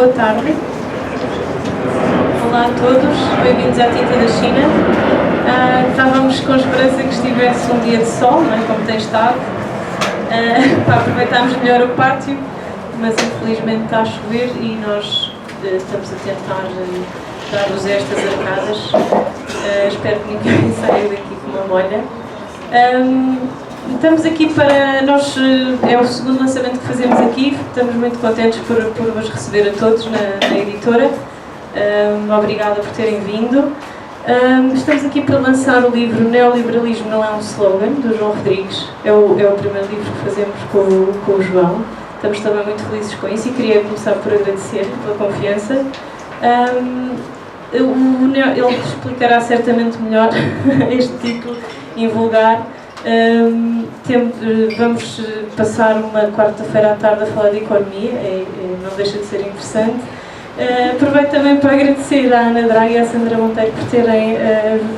Boa tarde. Olá a todos, bem-vindos à Tinta da China. Estávamos com a esperança que estivesse um dia de sol, não é? Como tem estado, para aproveitarmos melhor o pátio, mas infelizmente está a chover e nós estamos a tentar dar-vos estas arcadas. Espero que ninguém saia daqui com uma molha. Estamos aqui para nós, é o segundo lançamento que fazemos aqui, estamos muito contentes por vos receber a todos na editora. Obrigada por terem vindo. Estamos aqui para lançar o livro Neoliberalismo Não é um Slogan, do João Rodrigues. É o primeiro livro que fazemos com o João. Estamos também muito felizes com isso e queria começar por agradecer pela confiança. Ele explicará certamente melhor este título invulgar. Vamos passar uma quarta-feira à tarde a falar de economia, não deixa de ser interessante. Aproveito também para agradecer à Ana Draga e à Sandra Monteiro por terem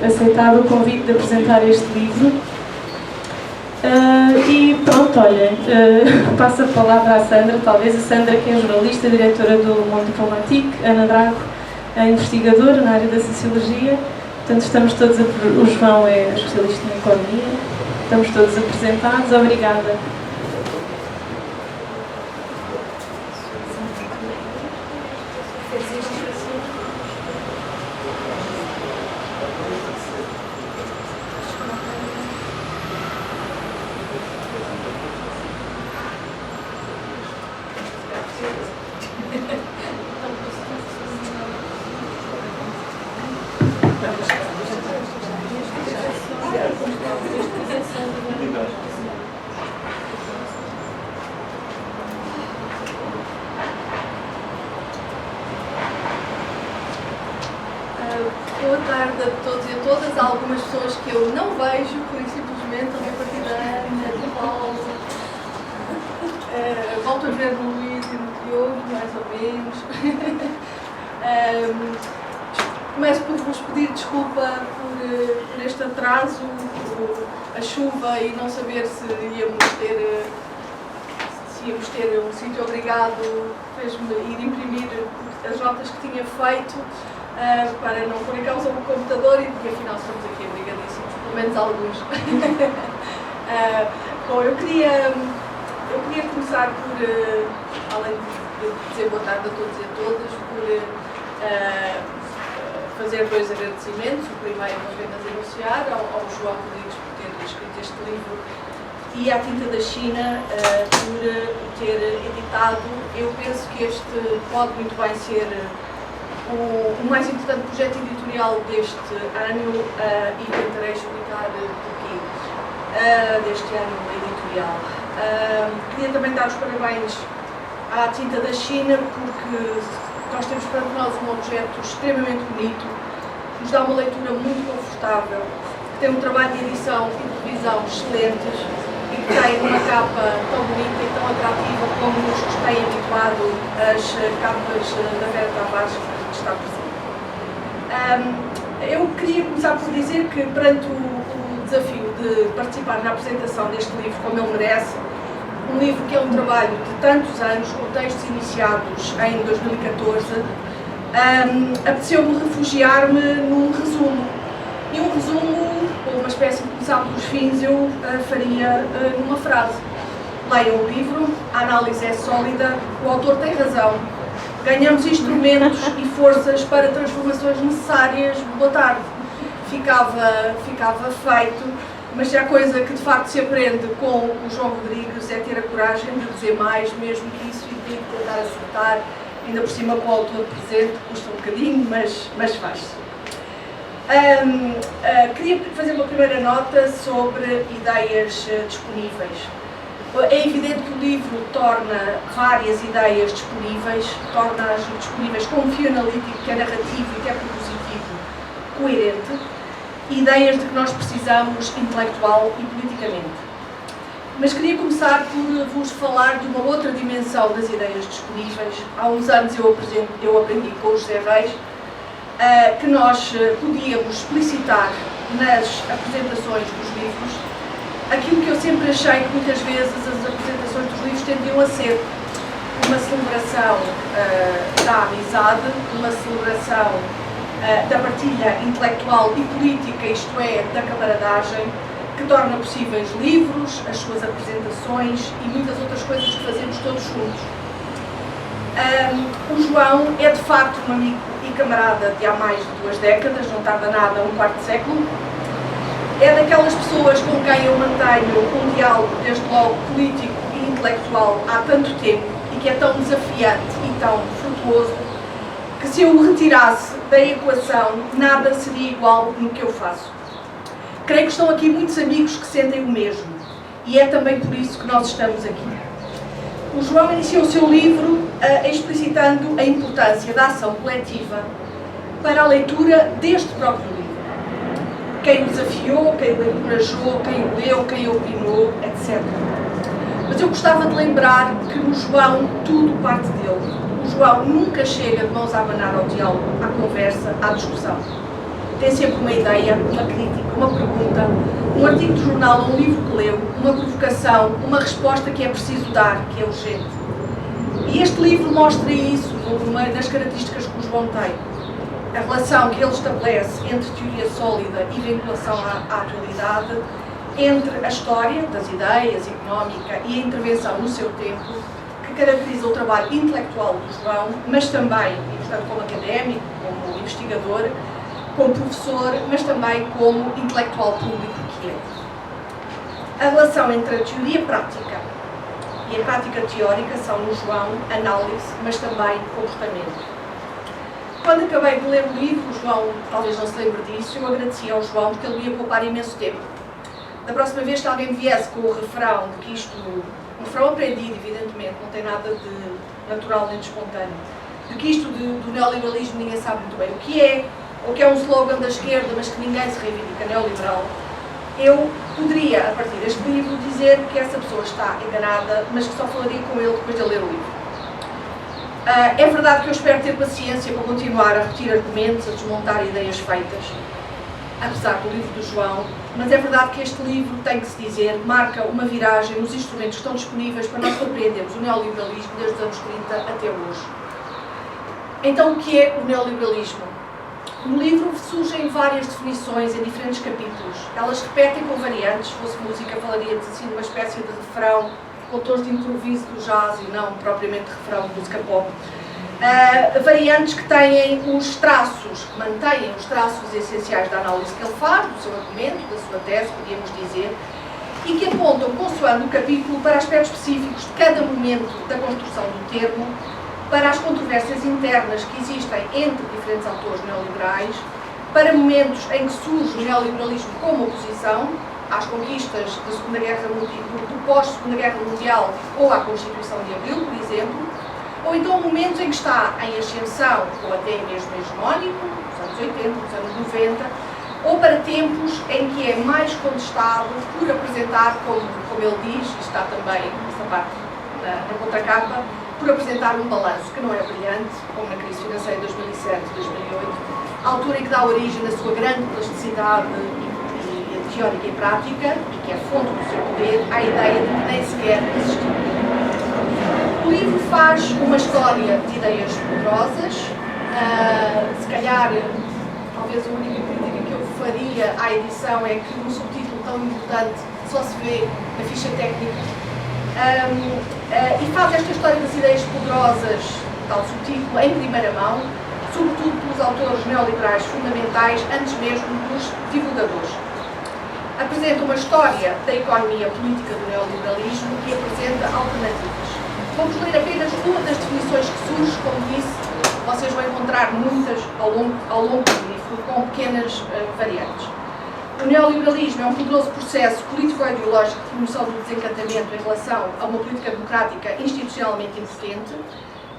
aceitado o convite de apresentar este livro. E pronto, olha, passo a palavra à Sandra, talvez a Sandra, que é jornalista, diretora do Monde Diplomatique, Ana Drago, a investigadora na área da Sociologia. Portanto, estamos todos o João é especialista em economia. Estamos todos apresentados. Obrigada. Boa tarde a todos e a todas. Há algumas pessoas que eu não vejo, por simplesmente a minha partida de pausa. Volto a ver no Luís e no Diogo, mais ou menos. Começo por vos pedir desculpa por este atraso, por a chuva e não saber se íamos ter um sítio obrigado, fez-me ir imprimir as notas que tinha feito. Para não pôr em causa o computador e afinal estamos aqui obrigadíssimos, pelo menos alguns. Bom, eu queria começar por, além de dizer boa tarde a todos e a todas, por fazer dois agradecimentos. O primeiro, apenas anunciar ao João Rodrigues por ter escrito este livro e à Tinta da China por ter editado. Eu penso que este pode muito bem ser o mais importante projeto editorial deste ano e tentarei explicar porquê deste ano editorial. Queria também dar os parabéns à Tinta da China porque nós temos perante nós um objeto extremamente bonito, que nos dá uma leitura muito confortável, que tem um trabalho de edição e de revisão excelentes e que tem uma capa tão bonita e tão atrativa como nos tem habituado as capas da Vera Tavares que está presente. Eu queria começar por dizer que perante o desafio de participar na apresentação deste livro como ele merece, um livro que é um trabalho de tantos anos, com textos iniciados em 2014, apeteceu-me refugiar-me num resumo. E um resumo, ou uma espécie de começar pelos fins, eu faria numa frase. Leiam o livro, a análise é sólida, o autor tem razão, ganhamos instrumentos e forças para transformações necessárias. Boa tarde. Ficava feito, mas se há coisa que de facto se aprende com o João Rodrigues é ter a coragem de dizer mais, mesmo que isso implique tentar acertar, ainda por cima com o autor presente, custa um bocadinho, mas faz-se. Queria fazer uma primeira nota sobre ideias disponíveis. É evidente que o livro torna várias ideias disponíveis, torna-as disponíveis com um fio analítico que é narrativo e que é propositivo, coerente, ideias de que nós precisamos intelectual e politicamente. Mas queria começar por vos falar de uma outra dimensão das ideias disponíveis. Há uns anos eu aprendi com o José Reis que nós podíamos explicitar nas apresentações dos livros aquilo que eu sempre achei que muitas vezes as apresentações dos livros tendiam a ser. uma celebração da amizade, uma celebração da partilha intelectual e política, isto é, da camaradagem, que torna possíveis livros, as suas apresentações e muitas outras coisas que fazemos todos juntos. O João é de facto um amigo e camarada de há mais de 2 décadas, não tarda nada, um quarto de século. É daquelas pessoas com quem eu mantenho um diálogo, desde logo político e intelectual, há tanto tempo e que é tão desafiante e tão frutuoso que, se eu o retirasse da equação, nada seria igual no que eu faço. Creio que estão aqui muitos amigos que sentem o mesmo e é também por isso que nós estamos aqui. O João iniciou o seu livro explicitando a importância da ação coletiva para a leitura deste próprio livro. Quem o desafiou, quem o encorajou, quem o leu, quem o opinou, etc. Mas eu gostava de lembrar que no João tudo parte dele. O João nunca chega de mãos a abanar ao diálogo, à conversa, à discussão. Tem sempre uma ideia, uma crítica, uma pergunta, um artigo de jornal, um livro que leu, uma provocação, uma resposta que é preciso dar, que é urgente. E este livro mostra isso no meio das características que o João tem. A relação que ele estabelece entre teoria sólida e vinculação à atualidade, entre a história das ideias, económica e a intervenção no seu tempo, que caracteriza o trabalho intelectual do João, mas também, e portanto como académico, como investigador, como professor, mas também como intelectual público que é. A relação entre a teoria prática e a prática teórica são no João análise, mas também comportamento. Quando acabei de ler o livro, o João talvez não se lembre disso, eu agradeci ao João porque ele me ia poupar imenso tempo. Da próxima vez que alguém viesse com o refrão de que isto, um refrão aprendido, evidentemente, não tem nada de natural nem de espontâneo, de que isto do neoliberalismo ninguém sabe muito bem o que é, ou que é um slogan da esquerda, mas que ninguém se reivindica neoliberal, eu poderia, a partir deste livro, dizer que essa pessoa está enganada, mas que só falaria com ele depois de ler o livro. É verdade que eu espero ter paciência para continuar a repetir argumentos, a desmontar ideias feitas, apesar do livro do João, mas é verdade que este livro, tem que se dizer, marca uma viragem nos instrumentos que estão disponíveis para nós compreendermos o neoliberalismo desde os anos 30 até hoje. Então, o que é o neoliberalismo? No livro surgem várias definições em diferentes capítulos. Elas repetem com variantes. Se fosse música, falaríamos assim de uma espécie de refrão, com tons de improviso do jazz e não propriamente refrão de música pop. Variantes que têm os traços, que mantêm os traços essenciais da análise que ele faz, do seu argumento, da sua tese, podíamos dizer, e que apontam, consoante o capítulo, para aspectos específicos de cada momento da construção do termo, para as controvérsias internas que existem entre diferentes autores neoliberais, para momentos em que surge o neoliberalismo como oposição às conquistas da Segunda Guerra Mundial, do pós-Segunda Guerra Mundial ou à Constituição de Abril, por exemplo, ou então momentos em que está em ascensão, ou até mesmo hegemónico, nos anos 80, nos anos 90, ou para tempos em que é mais contestado por apresentar, como ele diz, e está também essa parte na contracapa, por apresentar um balanço que não é brilhante, como na crise financeira de 2007 e 2008, a altura em que dá origem à sua grande plasticidade teórica e prática, e que é fonte do seu poder, à ideia de que nem sequer existiu. O livro faz uma história de ideias poderosas, se calhar, talvez a única crítica que eu faria à edição é que um subtítulo tão importante só se vê na ficha técnica, e faz esta história das ideias poderosas, tal subtítulo, em primeira mão, sobretudo pelos autores neoliberais fundamentais, antes mesmo dos divulgadores. Apresenta uma história da economia política do neoliberalismo e apresenta alternativas. Vamos ler apenas uma das definições que surge, como disse, vocês vão encontrar muitas ao longo do livro, com pequenas variantes. O neoliberalismo é um poderoso processo político-ideológico de promoção do desencantamento em relação a uma política democrática institucionalmente impotente,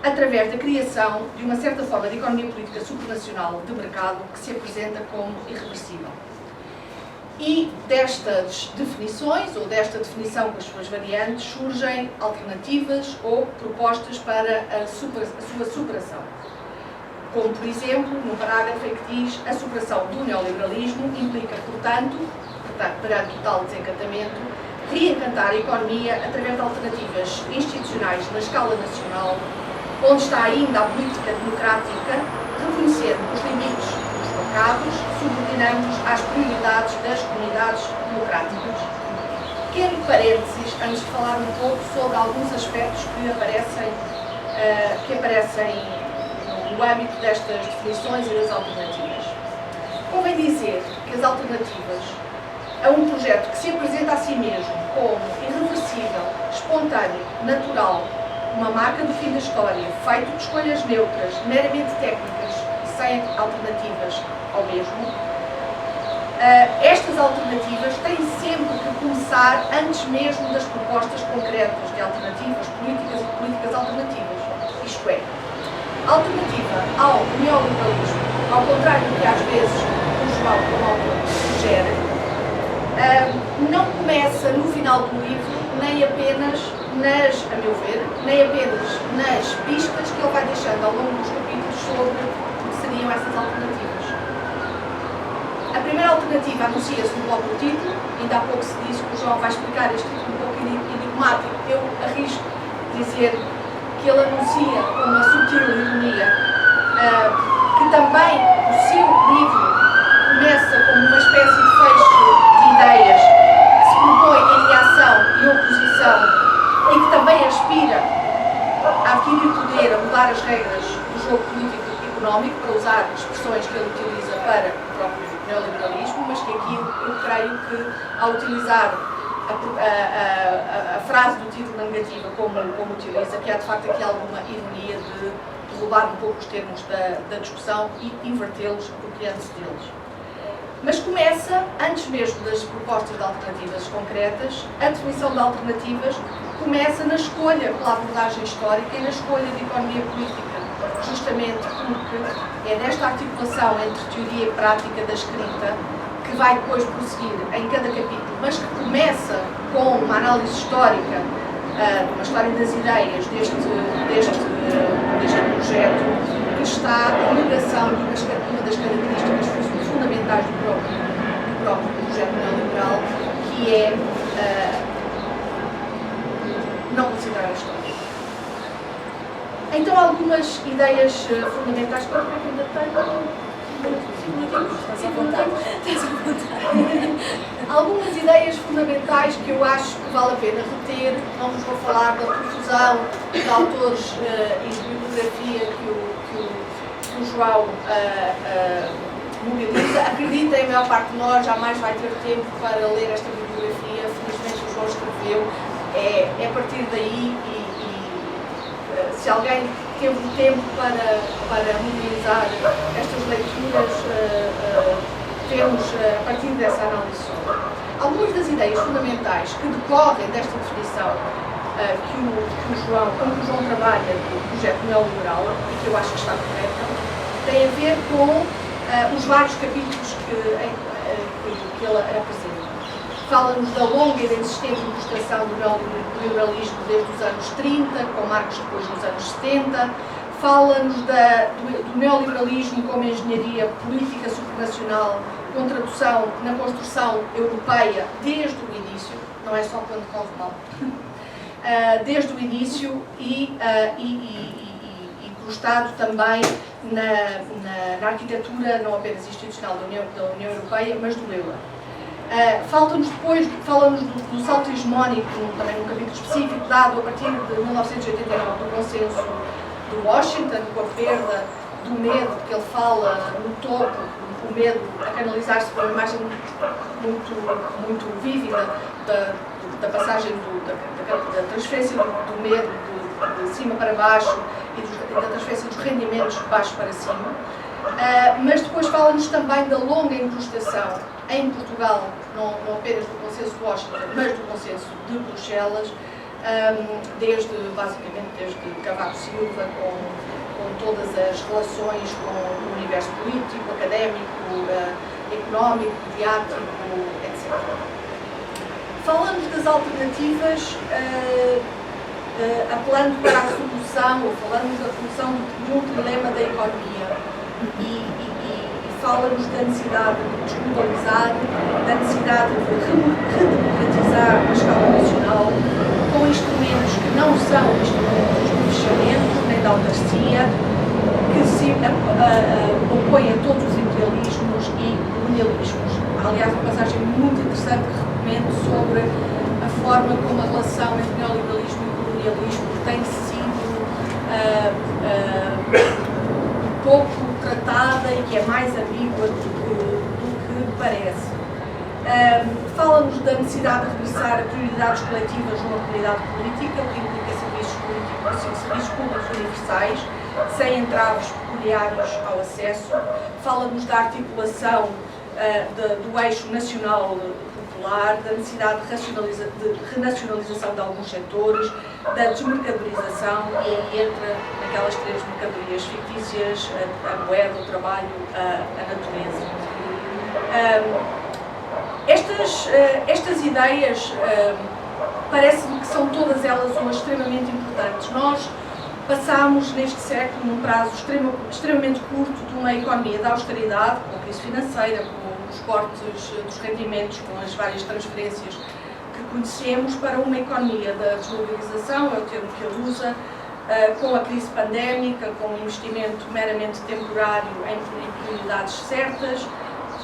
através da criação de uma certa forma de economia política supranacional de mercado que se apresenta como irreversível. E destas definições, ou desta definição com as suas variantes, surgem alternativas ou propostas para a sua superação. Como, por exemplo, no parágrafo em que diz: a superação do neoliberalismo implica, portanto, perante o tal desencantamento, reencantar a economia através de alternativas institucionais na escala nacional, onde está ainda a política democrática, reconhecendo os limites dos mercados, subordinando-os às prioridades das comunidades democráticas. Pequeno parênteses, antes de falar um pouco sobre alguns aspectos que aparecem no âmbito destas definições e das alternativas. Convém dizer que as alternativas a um projeto que se apresenta a si mesmo como irreversível, espontâneo, natural, uma marca do fim da história, feito de escolhas neutras, meramente técnicas e sem alternativas ao mesmo, estas alternativas têm sempre que começar antes mesmo das propostas concretas de alternativas políticas e políticas alternativas. Isto é, a alternativa ao neoliberalismo, ao contrário do que às vezes o João como autor sugere, não começa no final do livro, nem apenas a meu ver, nem apenas nas pistas que ele vai deixando ao longo dos capítulos sobre o que seriam essas alternativas. A primeira alternativa anuncia-se no próprio título, ainda há pouco se disse que o João vai explicar este título um pouco enigmático. Eu arrisco dizer que ele anuncia com uma sutil ironia que também o seu livro começa como uma espécie de fecho de ideias que se propõe em reação e oposição e que também aspira a adquirir poder, a mudar as regras do jogo político e económico, para usar expressões que ele utiliza para o próprio neoliberalismo, mas que aqui eu creio que, ao utilizar a frase do título na negativa como utiliza, que há de facto aqui alguma ironia de roubar um pouco os termos da discussão e invertê-los apropriando-se deles. Mas começa, antes mesmo das propostas de alternativas concretas, a definição de alternativas começa na escolha pela abordagem histórica e na escolha de economia política, justamente porque é nesta articulação entre teoria e prática da escrita que vai depois prosseguir em cada capítulo, mas que começa com uma análise histórica, de uma história das ideias deste projeto, que está em ligação de uma das características fundamentais do próprio projeto neoliberal, que é não considerar a história. Então, algumas ideias fundamentais, quanto é que ainda tenho? Algumas ideias fundamentais que eu acho que vale a pena reter. Não vos vou falar da profusão de autores e de bibliografia que o João mobiliza. Acreditem, a maior parte de nós jamais vai ter tempo para ler esta bibliografia. Felizmente o João escreveu. É a partir daí se alguém teve tempo para mobilizar estas leituras, temos a partir dessa análise sobre. Algumas das ideias fundamentais que decorrem desta definição que o João trabalha do projeto neoliberal, e que eu acho que está correta, tem a ver com os vários capítulos que ele apresenta. Fala-nos da longa e da insistente ilustração do neoliberalismo desde os anos 30, com marcos depois nos anos 70. Fala-nos do neoliberalismo como engenharia política supranacional, com tradução na construção europeia desde o início, não é só quando corre mal, desde o início e incrustado também na arquitetura não apenas institucional da União Europeia, mas do euro. Fala-nos do salto hegemónico, também num capítulo específico, dado a partir de 1989 do consenso de Washington, com a perda do medo, que ele fala no topo, o medo a canalizar-se por uma imagem muito vívida da passagem da transferência do medo de cima para baixo e da transferência dos rendimentos de baixo para cima. Mas depois fala-nos também da longa incrustação em Portugal, não apenas do consenso de Washington, mas do consenso de Bruxelas, basicamente desde Cavaco Silva, com todas as relações com o universo político, académico, económico, mediático, etc. Falamos das alternativas, apelando para a solução, ou falamos da solução de um dilema da economia. E fala-nos da necessidade de desglobalizar, da necessidade de redemocratizar a escala forma como a relação entre neoliberalismo e colonialismo tem sido um pouco tratada e que é mais ambígua do que parece. Fala-nos da necessidade de regressar a prioridades coletivas numa comunidade política, o que implica serviços públicos universais, sem entraves peculiares ao acesso. Fala-nos da articulação do eixo nacional popular, da necessidade de renacionalização de alguns setores, da desmercadorização, e entra naquelas três mercadorias fictícias: a moeda, o trabalho, a natureza. Estas ideias parece-me que são todas elas umas extremamente importantes. Nós passámos neste século, num prazo extremamente curto, de uma economia da austeridade, com a crise financeira, com os cortes dos rendimentos, com as várias transferências que conhecemos, para uma economia da desmobilização, é o termo que ele usa, com a crise pandémica, com um investimento meramente temporário em prioridades certas,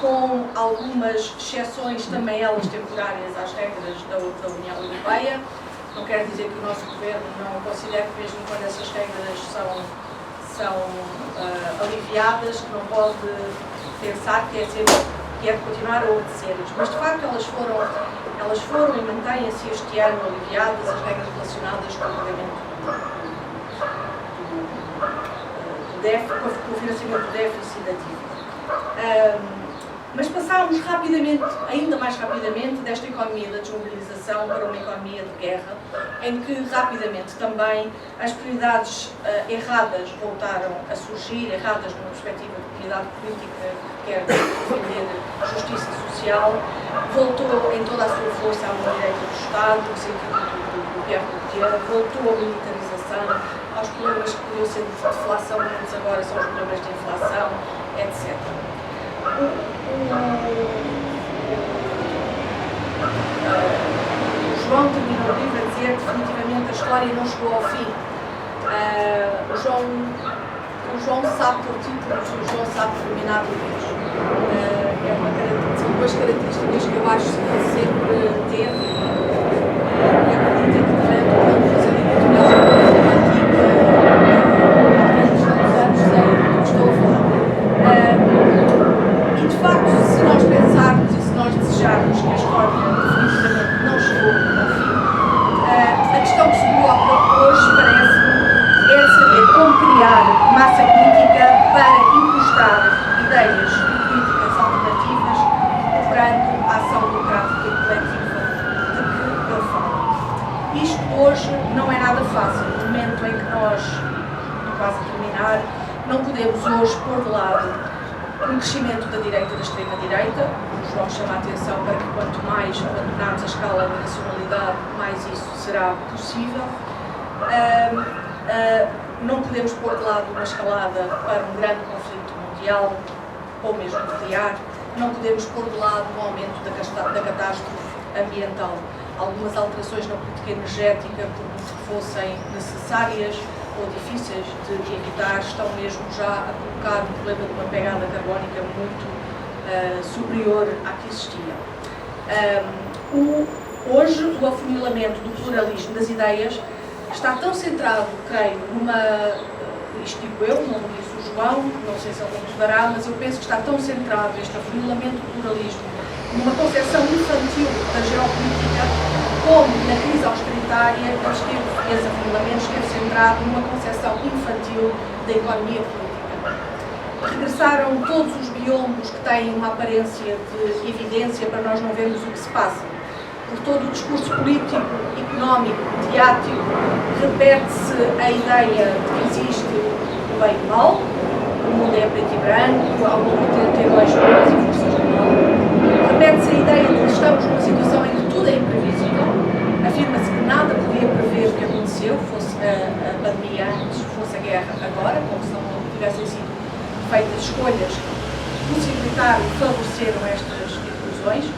com algumas exceções, também elas temporárias, às regras da União Europeia. Não quer dizer que o nosso governo não considere que, mesmo quando essas regras são aliviadas, que não pode pensar que é de continuar a obedecer-lhes. Mas, de facto, elas foram e mantêm-se este ano aliviadas, as regras relacionadas com o pagamento com o financiamento do déficit e da dívida. Mas passámos rapidamente, ainda mais rapidamente, desta economia da desmobilização para uma economia de guerra, em que rapidamente também as prioridades erradas voltaram a surgir, erradas numa perspectiva de comunidade política que quer defender justiça social. Voltou em toda a sua força à mão direita do Estado, no sentido do Pierre Bourdieu, voltou a militarização, aos problemas que podiam ser de deflação, antes agora são os problemas de inflação, etc. O João terminou o livro a dizer que definitivamente a história não chegou ao fim. O João sabe por títulos, o João sabe terminar livros. São duas características que eu acho que ele sempre teve, e acredito que também vamos fazer editorial romântica há anos sei do que estou a falar. E de facto, se nós pensarmos e se nós desejarmos que a história definitivamente não chegou ao fim, a questão que se coloca hoje, parece-me, é de saber como criar massa crítica para encostar ideias e políticas alternativas operando a ação democrática e coletiva de que eu falo. Isto hoje não é nada fácil, no momento em que nós, quase a terminar, não podemos hoje pôr de lado um crescimento da direita e da extrema-direita. O João chama a atenção para que quanto mais abandonarmos a escala da nacionalidade, mais isso será possível. Não podemos pôr de lado uma escalada para um grande conflito mundial, ou mesmo nuclear. Não podemos pôr de lado um aumento da catástrofe ambiental. Algumas alterações na política energética, por muito que fossem necessárias ou difíceis de evitar, estão mesmo já a colocar um problema de uma pegada carbónica muito superior à que existia. Hoje, o afunilamento do pluralismo das ideias está tão centrado, creio, isto digo eu, não disse o João, não sei se ele concordará, mas eu penso que está tão centrado este afunilamento do pluralismo numa concepção infantil da geopolítica, como na crise austeritária, esse afunilamento esteve centrado numa concepção infantil da economia política. Regressaram todos os biombos que têm uma aparência de evidência para nós não vermos o que se passa. Por todo o discurso político, económico, mediático, repete-se a ideia de que existe o bem e o mal, o mundo é preto e branco, há uma luta entre heróis bons e forças do mal. Repete-se a ideia de que estamos numa situação em que tudo é imprevisível. Afirma-se que nada podia prever o que aconteceu, fosse a pandemia antes, fosse a guerra agora, como se não tivessem sido feitas escolhas que possibilitaram e favoreceram estas inclusões.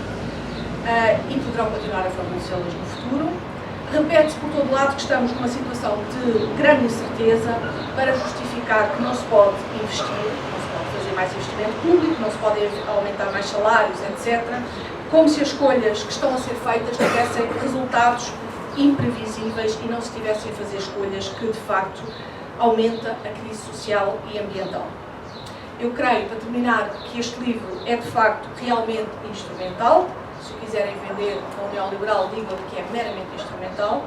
E poderão continuar a favorecê-las no futuro. Repete-se por todo lado que estamos numa situação de grande incerteza para justificar que não se pode investir, não se pode fazer mais investimento público, não se pode aumentar mais salários, etc., como se as escolhas que estão a ser feitas tivessem resultado resultados imprevisíveis e não se tivessem a fazer escolhas que, de facto, aumenta a crise social e ambiental. Eu creio, para terminar, que este livro é, de facto, realmente instrumental. Se o quiserem vender com o neoliberal, digam que é meramente instrumental,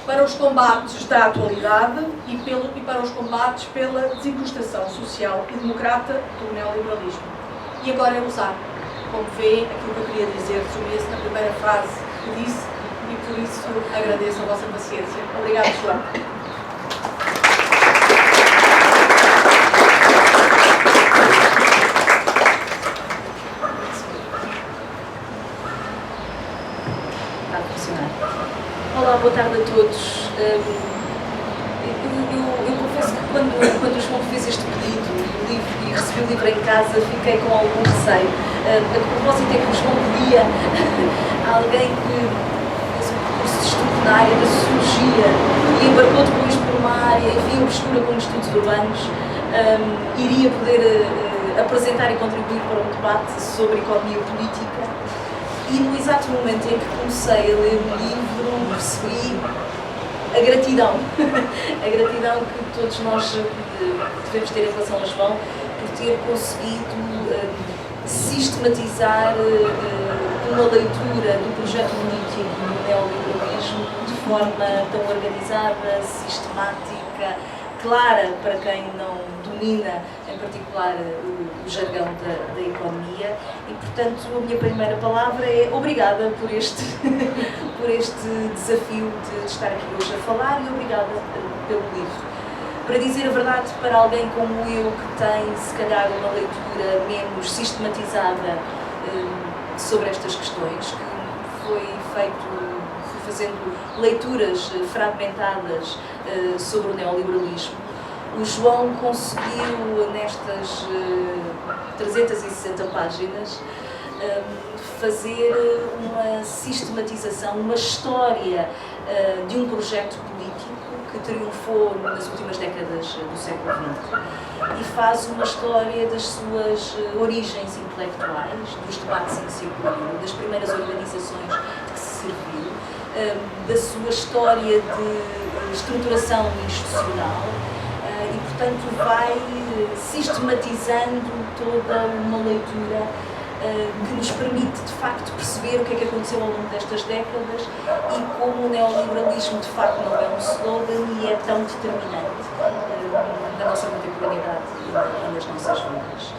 para os combates da atualidade e para os combates pela desincrustação social e democrata do neoliberalismo. E agora é usar. Como vê, aquilo que eu queria dizer resumia-se na primeira frase que disse e por isso agradeço a vossa paciência. Obrigada, João. Olá, boa tarde a todos. Eu confesso que quando o João fez este pedido do livro e recebi o livro em casa, fiquei com algum receio. A propósito é que o João pedia a alguém que fez um curso de estudo na área da sociologia e embarcou depois por uma área, enfim, obscura como estudos urbanos, iria poder apresentar e contribuir para um debate sobre economia política. E no exato momento em que comecei a ler o livro, percebi a gratidão. A gratidão que todos nós devemos ter em relação ao João por ter conseguido sistematizar uma leitura do projeto político do neoliberalismo de forma tão organizada, sistemática, clara para quem não domina, em particular, o jargão da economia. E, portanto, a minha primeira palavra é obrigada por este desafio de estar aqui hoje a falar e obrigada pelo livro. Para dizer a verdade, para alguém como eu, que tem, se calhar, uma leitura menos sistematizada sobre estas questões, que fui fazendo leituras fragmentadas sobre o neoliberalismo, o João conseguiu, nestas 360 páginas, fazer uma sistematização, uma história de um projeto político que triunfou nas últimas décadas do século XX e faz uma história das suas origens intelectuais, dos debates em que se incluiu, das primeiras organizações de que se serviu, da sua história de estruturação institucional e, portanto, vai sistematizando toda uma leitura que nos permite, de facto, perceber o que é que aconteceu ao longo destas décadas e como o neoliberalismo, de facto, não é um slogan e é tão determinante na nossa contemporaneidade e nas nossas vidas.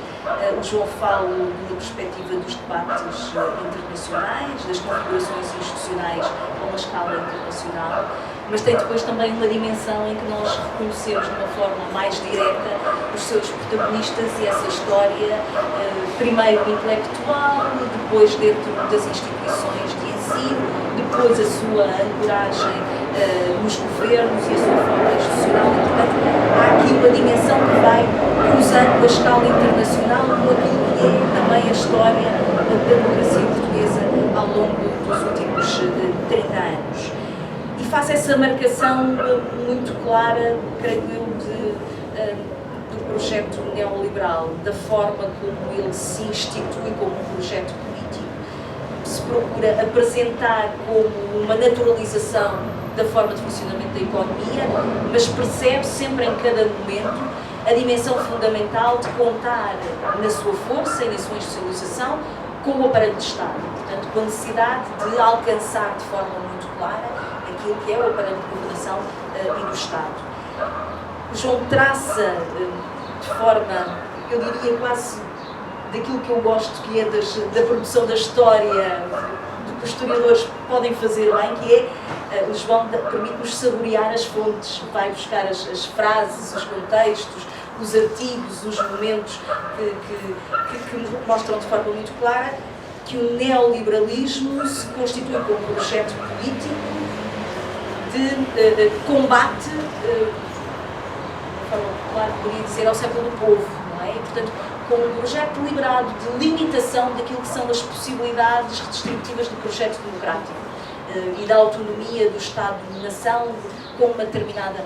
O João fala da perspectiva dos debates internacionais, das configurações institucionais a uma escala internacional, mas tem depois também uma dimensão em que nós reconhecemos de uma forma mais direta os seus protagonistas e essa história, primeiro intelectual, depois dentro das instituições de ensino, depois a sua ancoragem nos governos e a sua forma institucional. E, portanto, há aqui uma dimensão que vai cruzando a escala internacional com aquilo que é também a história da democracia portuguesa ao longo dos últimos 30 anos. E faz essa marcação muito clara, creio eu, do projeto neoliberal, da forma como ele se institui como um projeto político, se procura apresentar como uma naturalização da forma de funcionamento da economia, mas percebe sempre em cada momento a dimensão fundamental de contar na sua força e na sua institucionalização com o aparelho de Estado. Portanto, com a necessidade de alcançar de forma muito clara aquilo que é o aparelho de governação e do Estado. O João traça de forma, eu diria quase daquilo que eu gosto, que é da produção da história, do que os historiadores podem fazer bem, que é, o João permite-nos saborear as fontes, vai buscar as frases, os contextos, os artigos, os momentos que mostram de forma muito clara que o neoliberalismo se constitui como um projeto político de combate, de forma popular, poderia dizer, ao século do povo, não é? E, portanto, como um projeto deliberado de limitação daquilo que são as possibilidades redistributivas do projeto democrático e da autonomia do Estado-nação com uma determinada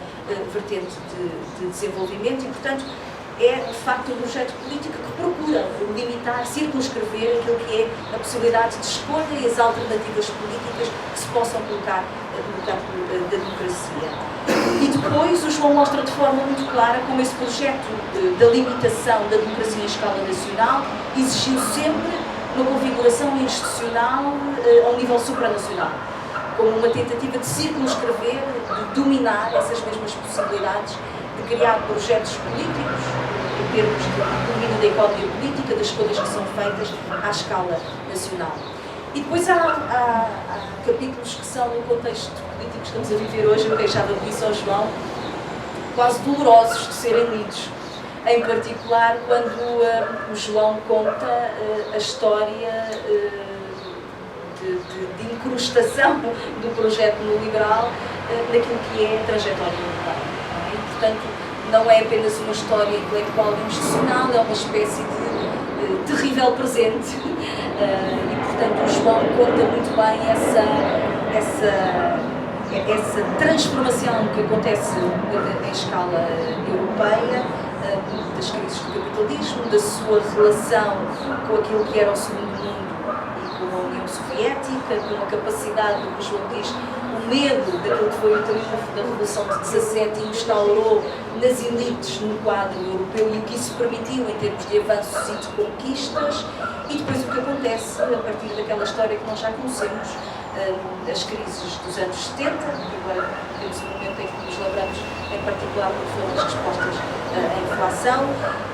vertente de desenvolvimento e, portanto, é de facto um projeto político que procura limitar, circunscrever aquilo que é a possibilidade de escolha e as alternativas políticas que se possam colocar no campo da democracia. E depois o João mostra de forma muito clara como esse projeto da limitação da democracia em escala nacional exigiu sempre uma configuração institucional ao nível supranacional, como uma tentativa de circunscrever, de dominar essas mesmas possibilidades, de criar projetos políticos, em termos de domínio da economia política, das escolhas que são feitas à escala nacional. E depois há capítulos que são, no contexto político que estamos a viver hoje, eu queixava disso ao João, quase dolorosos de serem lidos. Em particular, quando o João conta a história de incrustação do projeto neoliberal naquilo que é a trajetória europeia. E, portanto, não é apenas uma história intelectual e institucional, é uma espécie de terrível presente. E, portanto, o João conta muito bem essa transformação que acontece em escala europeia, das crises do capitalismo, da sua relação com aquilo que era o segundo mundo e com a União Soviética, com a capacidade, como o João diz, o medo daquilo que foi o triunfo da Revolução de 17 e instaurou nas elites no quadro europeu e o que isso permitiu em termos de avanços e de conquistas, e depois o que acontece a partir daquela história que nós já conhecemos, as crises dos anos 70, que agora temos um momento em que nos lembramos em particular do que foram as respostas à inflação,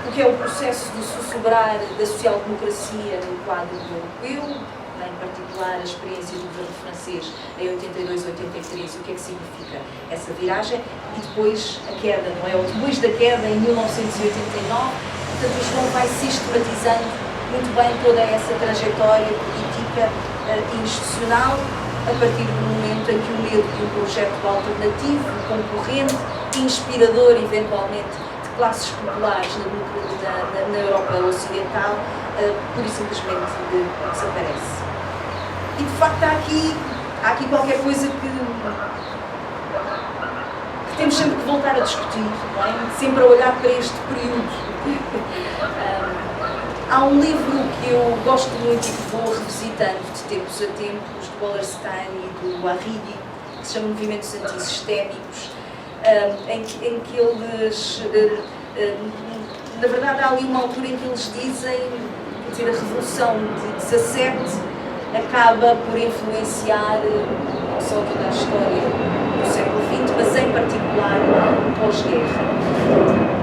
o que é o processo de sussurrar da social-democracia no quadro europeu, em particular a experiência do governo francês em 82, 83, o que é que significa essa viragem, e depois a queda, não é? Ou depois da queda em 1989, portanto o João vai sistematizando muito bem toda essa trajetória política e institucional, a partir do momento em que o medo de um projeto alternativo, concorrente, inspirador eventualmente de classes populares na Europa Ocidental, pura e simplesmente desaparece. E de facto há aqui qualquer coisa que temos sempre que voltar a discutir, não é? Sempre a olhar para este período. Há um livro que eu gosto muito e que vou revisitando de tempos a tempos, do Wallerstein e do Arrighi, que se chama Movimentos Antissistémicos, em que eles, na verdade há ali uma altura em que eles dizem, quer dizer, a Revolução de 17 acaba por influenciar não só toda a história do século XX, mas em particular pós-guerra.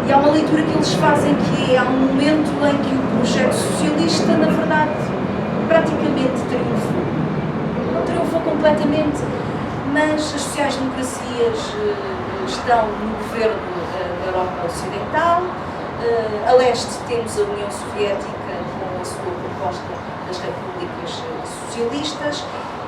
E há uma leitura que eles fazem que há um momento em que o projeto socialista, na verdade, praticamente triunfou. Não triunfou completamente, mas as sociais-democracias estão no governo da Europa Ocidental. A leste temos a União Soviética com a sua proposta das repúblicas socialistas,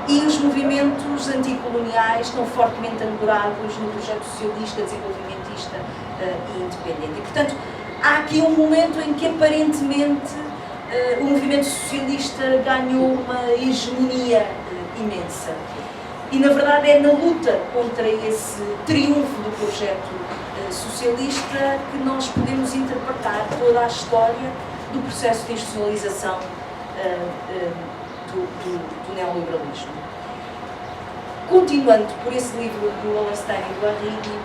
e os movimentos anticoloniais estão fortemente ancorados no projeto socialista, desenvolvimentista e independente. E, portanto, há aqui um momento em que aparentemente o movimento socialista ganhou uma hegemonia imensa. E, na verdade, é na luta contra esse triunfo do projeto socialista que nós podemos interpretar toda a história do processo de institucionalização do neoliberalismo. Continuando por esse livro do Wallerstein e do Arrighi,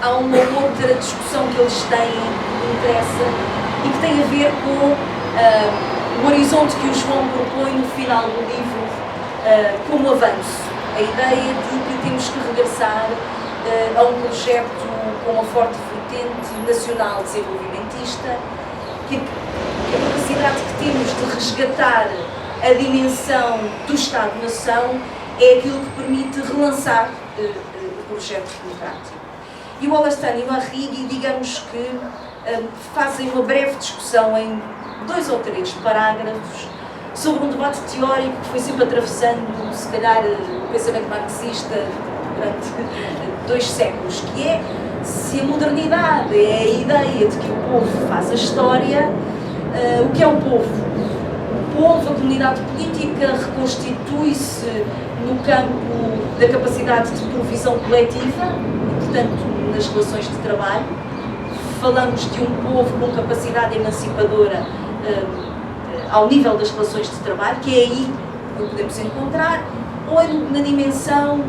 há uma outra discussão que eles têm que me interessa e que tem a ver com o horizonte que o João propõe no final do livro como avanço. A ideia de que temos que regressar a um projeto com uma forte vertente nacional desenvolvimentista, que a capacidade que temos de resgatar a dimensão do Estado-nação é aquilo que permite relançar o projeto democrático. E o Wallerstein e o Arrighi, digamos que fazem uma breve discussão em 2 ou 3 parágrafos sobre um debate teórico que foi sempre atravessando, se calhar, o pensamento marxista durante 2 séculos, que é se a modernidade é a ideia de que o povo faz a história, o que é o povo? O povo, a comunidade política, reconstitui-se no campo da capacidade de provisão coletiva, e, portanto, nas relações de trabalho, falamos de um povo com capacidade emancipadora ao nível das relações de trabalho, que é aí que o podemos encontrar, ou é na dimensão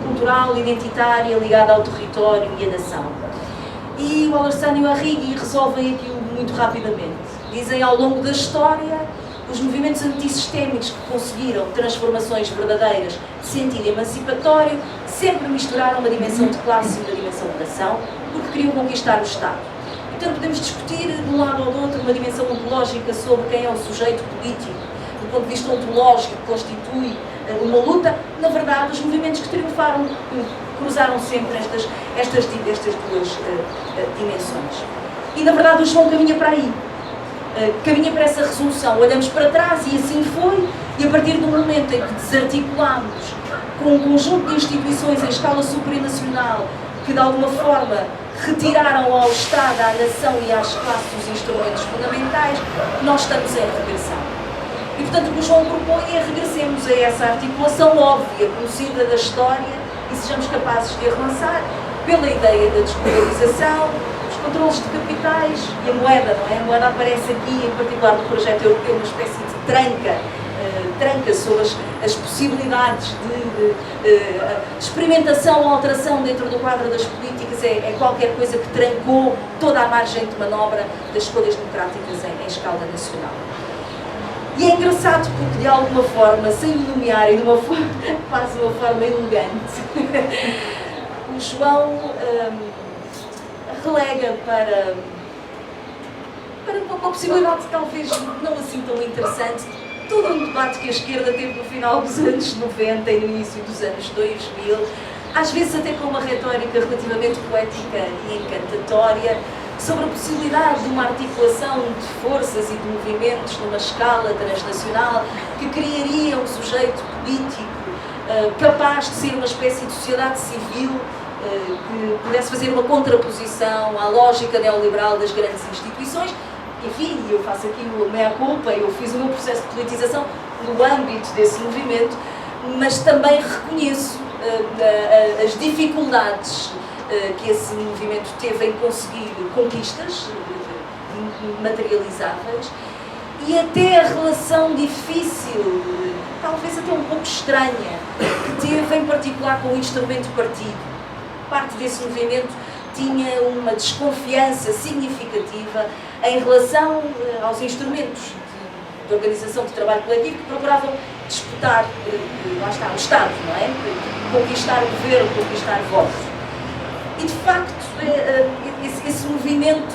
cultural, identitária, ligada ao território e à nação. E o Alessandro e o Arrighi resolvem aquilo muito rapidamente. Dizem, ao longo da história, os movimentos antissistémicos que conseguiram transformações verdadeiras de sentido emancipatório sempre misturaram uma dimensão de classe e uma dimensão de nação, porque queriam conquistar o Estado. Portanto, podemos discutir de um lado ou do outro uma dimensão ontológica sobre quem é o sujeito político, do ponto de vista ontológico, que constitui uma luta. Na verdade, os movimentos que triunfaram cruzaram sempre estas duas dimensões. E, na verdade, o João caminha para aí. Caminha para essa resolução. Olhamos para trás e assim foi, e a partir do momento em que desarticulámos com um conjunto de instituições em escala supranacional que de alguma forma retiraram ao Estado, à nação e às classes os instrumentos fundamentais, nós estamos em regressão. E portanto o que o João propõe é regressemos a essa articulação óbvia, conhecida da história, e sejamos capazes de avançar pela ideia da descolonização, controles de capitais e a moeda, não é? A moeda aparece aqui, em particular no projeto europeu, uma espécie de tranca sobre as possibilidades de experimentação ou alteração dentro do quadro das políticas, é qualquer coisa que trancou toda a margem de manobra das escolhas democráticas em escala nacional. E é engraçado porque, de alguma forma, sem o nomear e de uma forma, quase uma forma elegante, o João relega para uma possibilidade talvez não assim tão interessante, todo um debate que a esquerda teve no final dos anos 90 e no início dos anos 2000, às vezes até com uma retórica relativamente poética e encantatória, sobre a possibilidade de uma articulação de forças e de movimentos numa escala transnacional que criaria um sujeito político capaz de ser uma espécie de sociedade civil que pudesse fazer uma contraposição à lógica neoliberal das grandes instituições. Enfim, eu faço aqui o meia-culpa, eu fiz o meu processo de politização no âmbito desse movimento, mas também reconheço as dificuldades que esse movimento teve em conseguir conquistas materializáveis e até a relação difícil, talvez até um pouco estranha, que teve em particular com o instrumento partido. Parte desse movimento tinha uma desconfiança significativa em relação aos instrumentos de organização de trabalho coletivo que procuravam disputar, lá está, o Estado, não é? Conquistar o governo, conquistar votos. E, de facto, esse movimento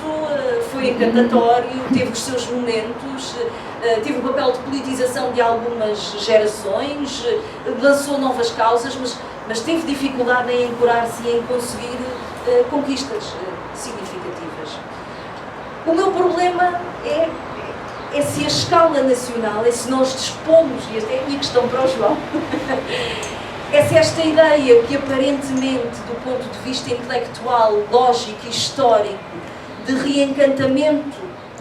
foi encantatório, teve os seus momentos, teve o papel de politização de algumas gerações, lançou novas causas, mas teve dificuldade em ancorar-se e em conseguir conquistas significativas. O meu problema é se a escala nacional, é se nós dispomos, e esta é a minha questão para o João, é se esta ideia que aparentemente, do ponto de vista intelectual, lógico e histórico, de reencantamento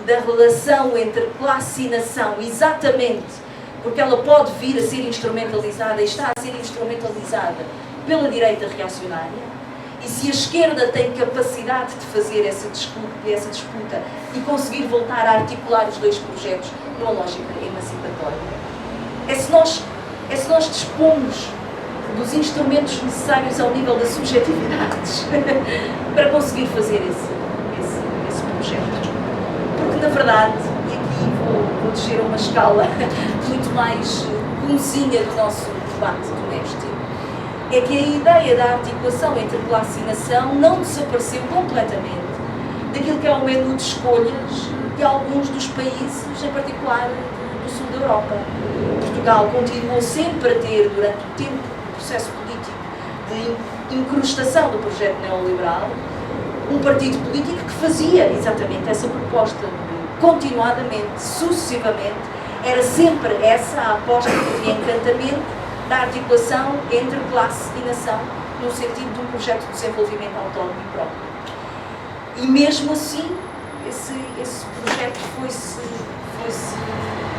da relação entre classe e nação, exatamente porque ela pode vir a ser instrumentalizada e está a ser instrumentalizada pela direita reacionária, e se a esquerda tem capacidade de fazer essa disputa e conseguir voltar a articular os dois projetos numa lógica emancipatória, é se nós dispomos dos instrumentos necessários ao nível das subjetividades para conseguir fazer esse projeto. Porque, na verdade, e aqui vou descer a uma escala muito mais comecinha do nosso debate doméstico, é que a ideia da articulação entre classe e nação não desapareceu completamente daquilo que é o menu de escolhas de alguns dos países, em particular do sul da Europa. Portugal continuou sempre a ter, durante o tempo do processo político de incrustação do projeto neoliberal, um partido político que fazia exatamente essa proposta continuadamente, sucessivamente. Era sempre essa a aposta de reencantamento da articulação entre classe e nação, no sentido de um projeto de desenvolvimento autónomo e próprio. E mesmo assim, esse projeto foi-se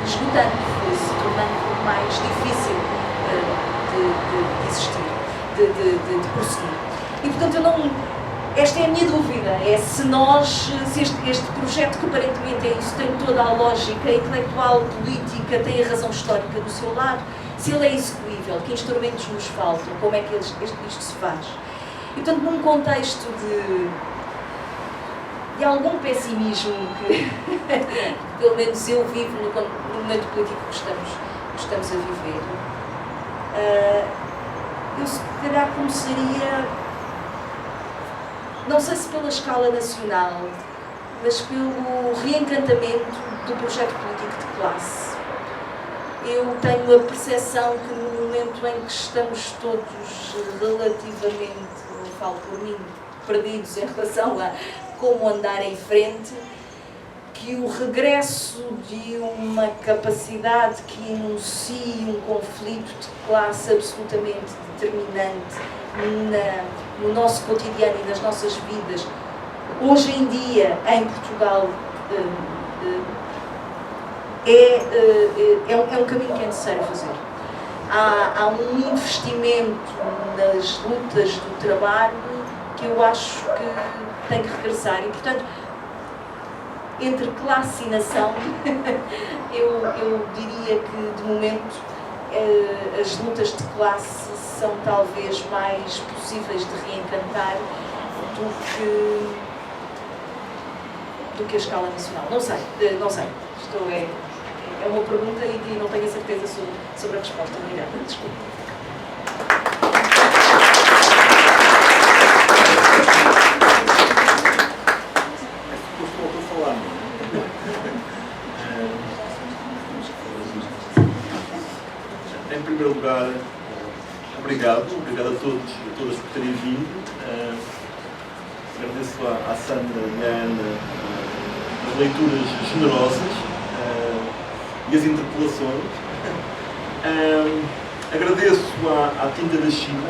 esgotando, foi-se tornando mais difícil de existir, de prosseguir. E portanto esta é a minha dúvida, é se este projeto, que aparentemente é isso, tem toda a lógica intelectual, política, tem a razão histórica do seu lado, se ele é execuível, que instrumentos nos faltam, como é que isto se faz. E, portanto, num contexto de algum pessimismo que pelo menos eu vivo no momento político que estamos a viver, eu se calhar começaria, não sei se pela escala nacional, mas pelo reencantamento do projeto político de classe. Eu tenho a percepção que no momento em que estamos todos relativamente, não falo por mim, perdidos em relação a como andar em frente, que o regresso de uma capacidade que enuncie um conflito de classe absolutamente determinante no nosso cotidiano e nas nossas vidas, hoje em dia, em Portugal, é um caminho que é necessário fazer. Há um investimento nas lutas do trabalho que eu acho que tem que regressar e, portanto, entre classe e nação, eu diria que, de momento, as lutas de classe são talvez mais possíveis de reencantar do que a escala nacional. Não sei. Isto é uma pergunta e não tenho a certeza sobre a resposta. Obrigada. Desculpe. Em primeiro lugar, obrigado a todos e a todas por terem vindo. Agradeço à Sandra e à Ana as leituras generosas e as interpelações. Agradeço à Tinta da China,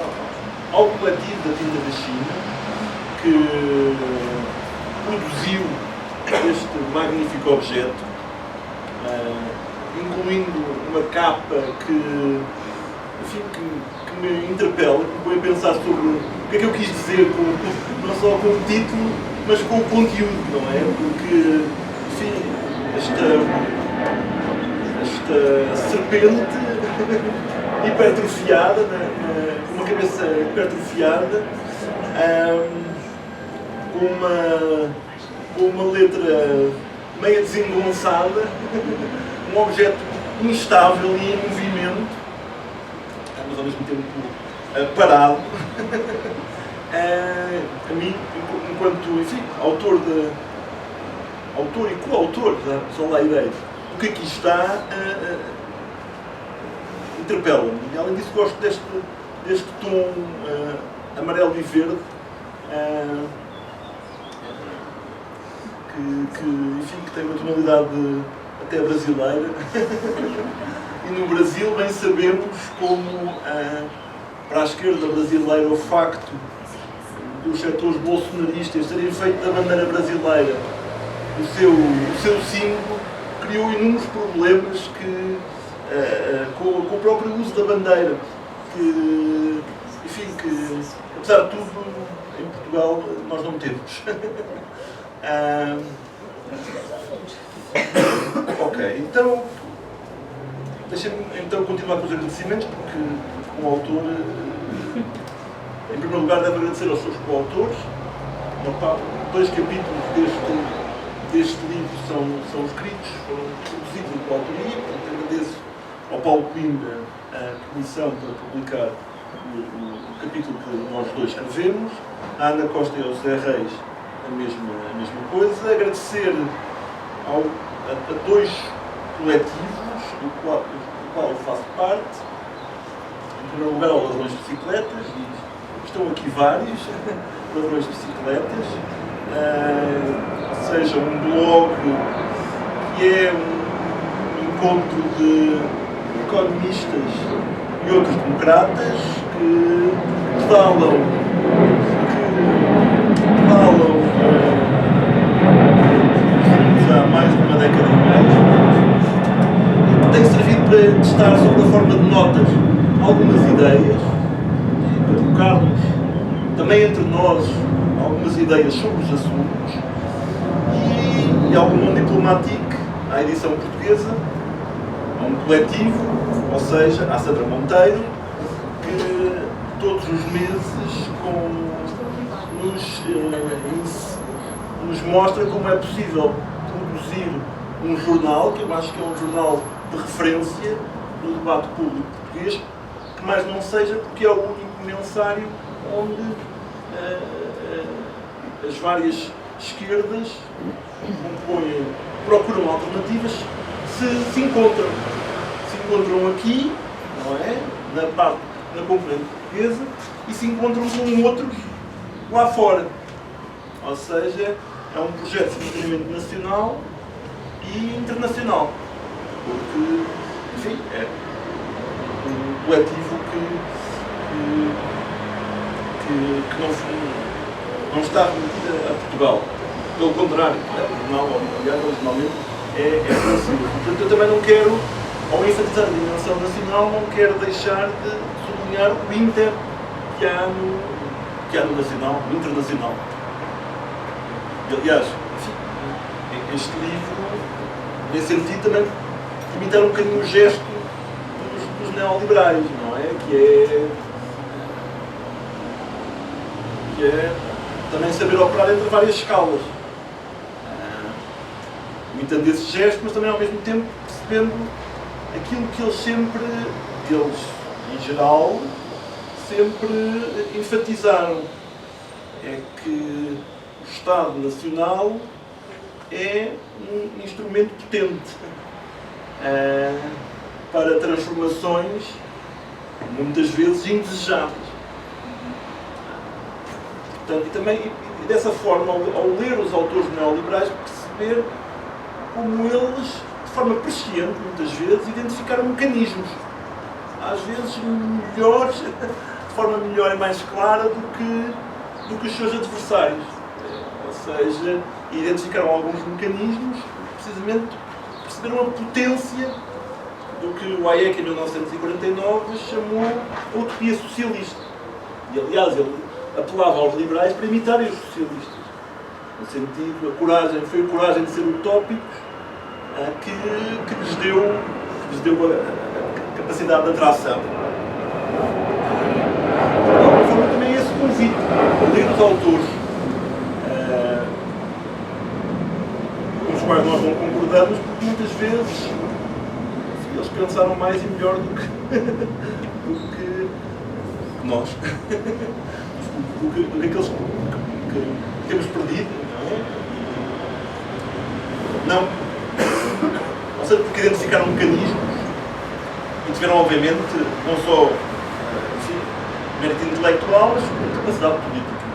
ao coletivo da Tinta da China, que produziu este magnífico objeto, incluindo uma capa que me interpela, que me põe a pensar sobre o que é que eu quis dizer, não só com o título, mas com o conteúdo, não é? Porque, enfim, esta serpente hipertrofiada, com uma cabeça hipertrofiada, com uma letra meio desengonçada, um objeto instável e em movimento, mas ao mesmo tempo parado. A mim, enquanto, enfim, autor e coautor, são lá ideias, o que aqui está interpela-me. E além disso gosto deste tom amarelo e verde, que tem uma tonalidade até brasileira. E no Brasil bem sabemos como para a esquerda brasileira o facto dos setores bolsonaristas terem feito da bandeira brasileira o seu símbolo criou inúmeros problemas com o próprio uso da bandeira, que apesar de tudo em Portugal nós não temos. Ok, então deixem-me continuar com os agradecimentos, porque como autor, em primeiro lugar, devo agradecer aos seus coautores. 2 capítulos deste livro são escritos, foram produzidos em coautoria, portanto agradeço ao Paulo Coimbra a comissão para publicar o capítulo que nós dois escrevemos, à Ana Costa e ao José Reis a mesma coisa. Agradecer a 2 coletivos do qual eu faço parte. Em primeiro lugar, ao Ladrões de Bicicletas, e estão aqui vários ladrões de bicicletas, seja um blog que é um encontro de economistas e outros democratas que falam há mais de uma década e mais. Tem servido para testar sob a forma de notas algumas ideias, para colocarmos também entre nós algumas ideias sobre os assuntos e há um diplomático à edição portuguesa, há um coletivo, ou seja, a Sandra Monteiro, que todos os meses nos mostra como é possível produzir um jornal, que eu acho que é um jornal de referência do debate público português, que mais não seja porque é o único mensário onde as várias esquerdas procuram alternativas, se encontram. Se encontram aqui, não é? Na componente portuguesa, e se encontram com outros lá fora. Ou seja, é um projeto simultaneamente nacional e internacional. Porque, enfim, é um coletivo que não está remetido a Portugal. Pelo contrário, originalmente é francês. Portanto, eu também não quero, ao enfatizar a dimensão nacional, não quero deixar de sublinhar o inter que há no nacional, no internacional. E, aliás, enfim, este livro, nesse sentido, também imitar um bocadinho o gesto dos neoliberais, não é? Que é também saber operar entre várias escalas. Imitando esse gesto, mas também ao mesmo tempo percebendo aquilo que eles em geral, sempre enfatizaram. É que o Estado Nacional é um instrumento potente para transformações muitas vezes indesejáveis. Portanto, e também dessa forma, ao ler os autores neoliberais, perceber como eles, de forma presciente, muitas vezes, identificaram mecanismos, às vezes melhores, de forma melhor e mais clara do que os seus adversários. Ou seja, identificaram alguns mecanismos, precisamente perceberam a potência do que o Hayek, em 1949, chamou a utopia socialista. E, aliás, ele apelava aos liberais para imitarem os socialistas. No sentido, foi a coragem de ser utópicos que lhes deu a capacidade de atração. De alguma forma, também é esse convite a ler os autores com os quais nós não concordamos, porque muitas vezes eles pensaram mais e melhor do que nós. do que aqueles que temos perdido, não é? Ou seja, porque identificaram mecanismos e tiveram, obviamente, não só mérito intelectual, mas capacidade política.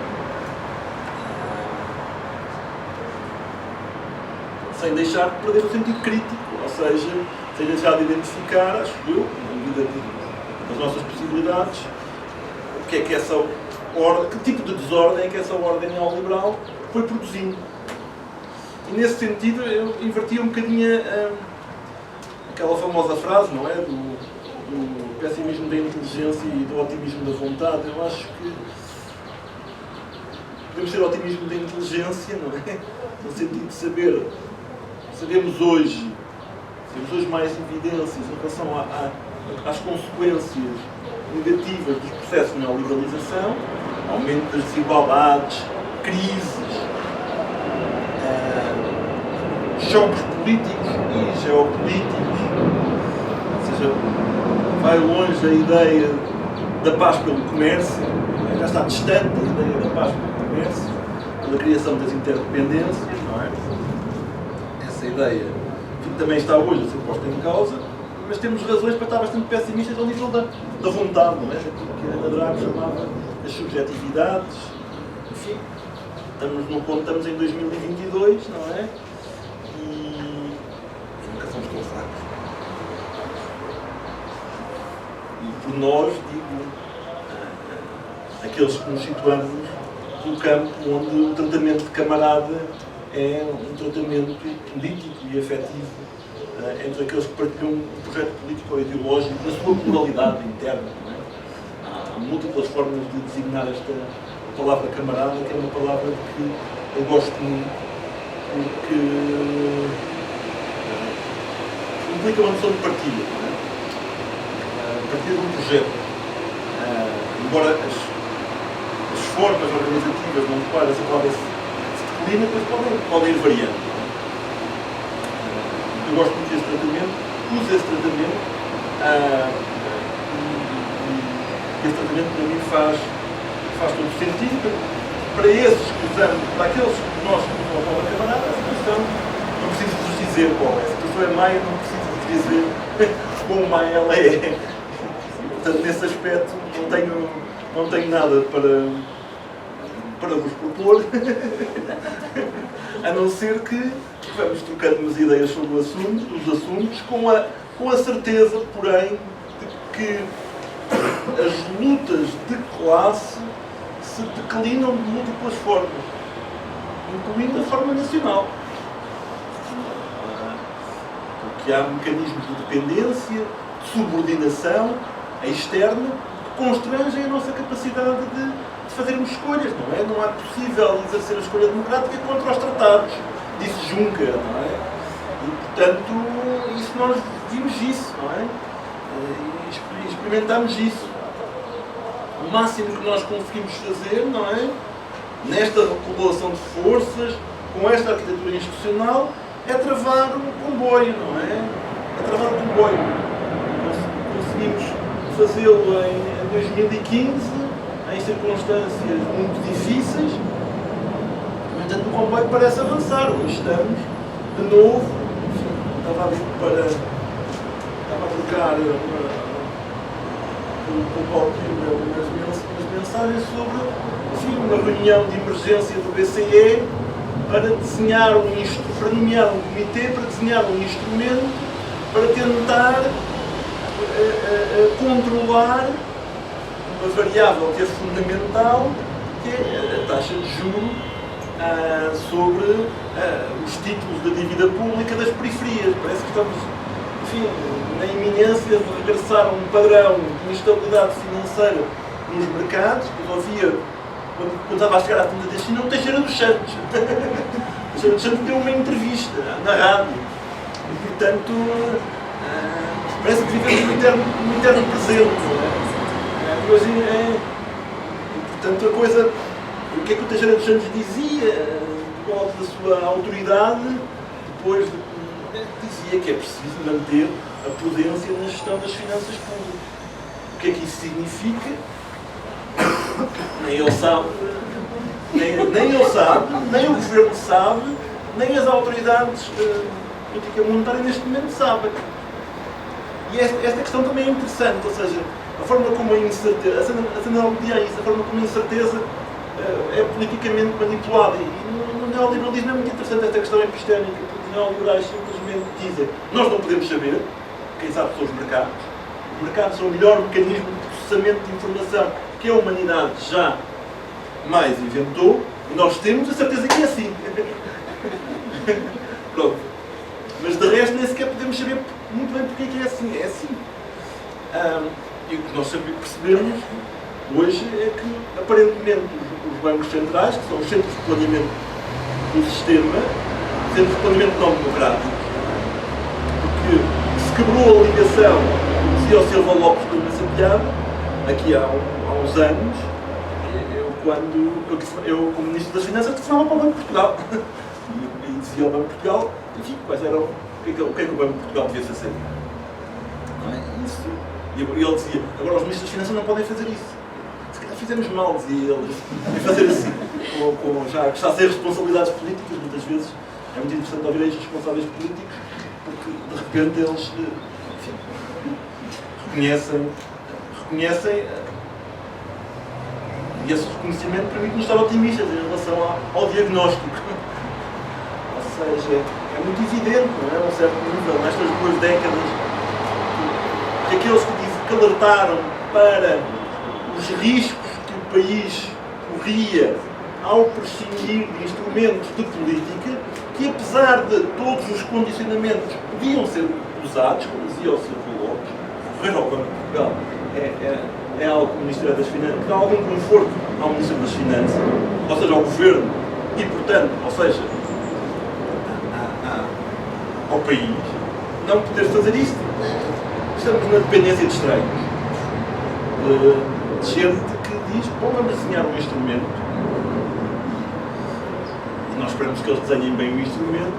Sem deixar de perder o sentido crítico, ou seja, sem deixar de identificar, acho eu, na medida das nossas possibilidades, o que é que essa ordem, que tipo de desordem é que essa ordem neoliberal foi produzindo. E nesse sentido eu inverti um bocadinho aquela famosa frase, não é? Do pessimismo da inteligência e do otimismo da vontade. Eu acho que podemos ter otimismo da inteligência, não é? No sentido de sabemos hoje mais evidências em relação às consequências negativas dos processos de neoliberalização, aumento das desigualdades, crises, choques políticos e geopolíticos, ou seja, vai longe a ideia da paz pelo comércio, já está distante a ideia da paz pelo comércio, pela criação das interdependências, não é? Essa ideia também está hoje a ser posta em causa, mas temos razões para estar bastante pessimistas ao nível da vontade, não é? Aquilo que a Ana Drago chamava as subjetividades, enfim, estamos em 2022, não é? E nunca fomos tão fracos. E por nós, digo, aqueles que nos situamos no campo onde o tratamento de camarada é um tratamento político e afetivo entre aqueles que partilham um projeto político ou ideológico na sua pluralidade interna. Não é? Há múltiplas formas de designar palavra camarada, que é uma palavra que eu gosto muito, porque implica uma noção de partilha, não é? Partilha de um projeto. Embora as formas organizativas não quais essa palavra se declina, depois podem ir variando. Eu gosto muito desse tratamento, uso esse tratamento, e esse tratamento para mim faz todo sentido. Para esses que usamos, para aqueles que nós que usamos a palavra camarada, a situação não preciso vos dizer qual é. Se a pessoa é Maia, não preciso vos dizer como Maia ela é. Portanto, nesse aspecto, não tenho nada para vos propor, a não ser que vamos trocando umas ideias sobre os assuntos, com a certeza, porém, de que as lutas de classe se declinam de múltiplas formas, incluindo a forma nacional. Porque há mecanismos de dependência, de subordinação externa, que constrangem a nossa capacidade de fazermos escolhas, não é? Não é possível exercer a escolha democrática contra os tratados, disse Juncker, não é? E, portanto, nós vimos isso, não é? E experimentámos isso. O máximo que nós conseguimos fazer, não é? Nesta correlação de forças, com esta arquitetura institucional, é travar o comboio, não é? É travar o comboio. Conseguimos fazê-lo em 2015, em circunstâncias muito difíceis. No entanto, o comboio parece avançar. Hoje estamos, de novo, estava a trocar o Paulo umas mensagens sobre uma reunião de emergência do BCE para nomear um comitê, para desenhar um instrumento para tentar controlar uma variável que é fundamental, que é a taxa de juros sobre os títulos da dívida pública das periferias. Parece que estamos, enfim, na iminência de regressar a um padrão de instabilidade financeira nos mercados. Eu ouvia, quando estava a chegar à tenda da China, o Teixeira dos Santos. O Teixeira dos Santos deu uma entrevista na rádio. E, portanto, parece que vivemos no eterno presente. Portanto, a coisa, o que é que o Teixeira dos Santos dizia, do alto da sua autoridade, depois dizia que é preciso manter a prudência na gestão das finanças públicas. O que é que isso significa? Nem ele sabe, nem ele sabe, nem o governo sabe, nem as autoridades política monetária neste momento sabem. E esta questão também é interessante, ou seja, a forma como a incerteza, a analogia a isso, a forma como a incerteza é politicamente manipulada. E no neoliberalismo é muito interessante esta questão epistémica, porque os neoliberais simplesmente dizem nós não podemos saber, quem sabe são os mercados. Os mercados são o melhor mecanismo de processamento de informação que a humanidade já mais inventou, e nós temos a certeza que é assim. Pronto. Mas de resto nem sequer podemos saber muito bem porque é que é assim. É assim. E o que nós percebemos hoje é que, aparentemente, os bancos centrais, que são os centros de planeamento do sistema, centros de planeamento não democráticos, porque se quebrou a ligação, dizia o Silva Lopes com essa piada, aqui há uns anos, eu como Ministro das Finanças, telefonava para o Banco de Portugal. E dizia ao Banco de Portugal, enfim, quais eram, o que é que o Banco de Portugal devia fazer. Não é? Isso. E ele dizia, agora os Ministros das Finanças não podem fazer isso. Se calhar fizemos mal, dizia ele, e fazer assim, já que está a ser responsabilidades políticas, muitas vezes é muito interessante ouvir os responsáveis políticos, porque de repente eles, enfim, reconhecem e esse reconhecimento permite-nos estar otimistas em relação ao diagnóstico. Ou seja, é muito evidente, não é? A um certo nível, nestas 2 décadas, que aqueles que alertaram para os riscos que o país corria ao prescindir de instrumentos de política, que apesar de todos os condicionamentos podiam ser usados, como dizia o Silva Lopes, correr ao Banco de Portugal é algo que o Ministério das Finanças, que dá algum conforto ao Ministério das Finanças, ou seja, ao Governo, e portanto, ou seja, ao país, não poder fazer isto. Estamos na dependência de estranhos. De gente que diz, bom, vamos desenhar um instrumento, e nós esperamos que eles desenhem bem o instrumento,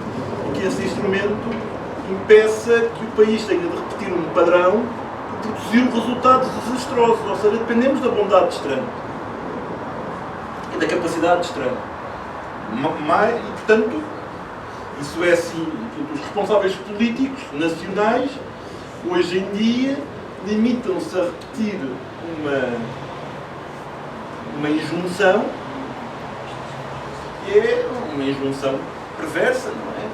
e que esse instrumento impeça que o país tenha de repetir um padrão que produziu resultados desastrosos. Ou seja, dependemos da bondade de estranho e da capacidade de estranho. E, portanto, isso é assim, os responsáveis políticos nacionais, hoje em dia, limitam-se a repetir uma injunção, que é uma injunção perversa, não é?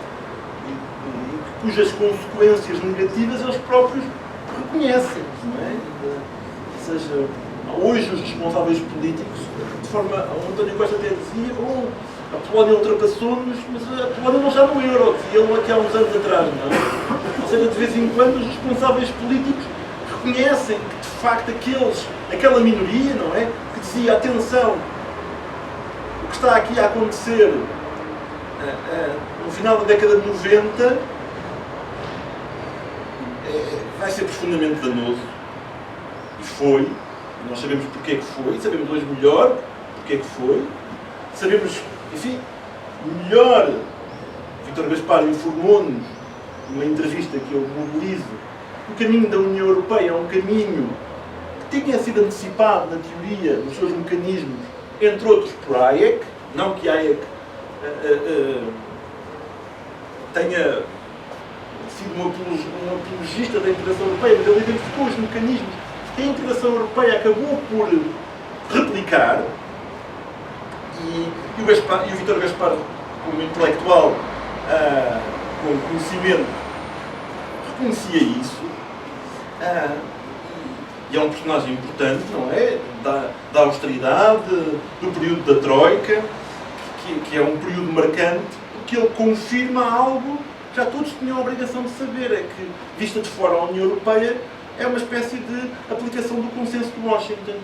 E cujas consequências negativas eles próprios reconhecem, não é? Ou seja, hoje os responsáveis políticos, de forma, o António Costa até dizia, bom, a Polónia ultrapassou-nos, mas a Polónia não está no euro, dizia ele aqui há uns anos atrás, não é? Ou seja, de vez em quando os responsáveis políticos reconhecem que, de facto, aquela minoria, não é? Que dizia, atenção, o que está aqui a acontecer no final da década de 90 vai ser profundamente danoso. E foi. Nós sabemos porque é que foi, sabemos hoje melhor porque é que foi. Sabemos, enfim, melhor. Vítor Gaspar informou-nos, numa entrevista que eu mobilizo, que o caminho da União Europeia é um caminho que tinha sido antecipado, na teoria, nos seus mecanismos, entre outros por Hayek, não que Hayek tenha sido um apologista da integração europeia, mas ele identificou os mecanismos que a integração europeia acabou por replicar, e o Vítor Gaspar, como intelectual, com conhecimento, reconhecia isso, e é um personagem importante, não é? Da austeridade, do período da Troika, que é um período marcante, porque ele confirma algo que já todos tinham a obrigação de saber, é que, vista de fora, a União Europeia é uma espécie de aplicação do consenso de Washington,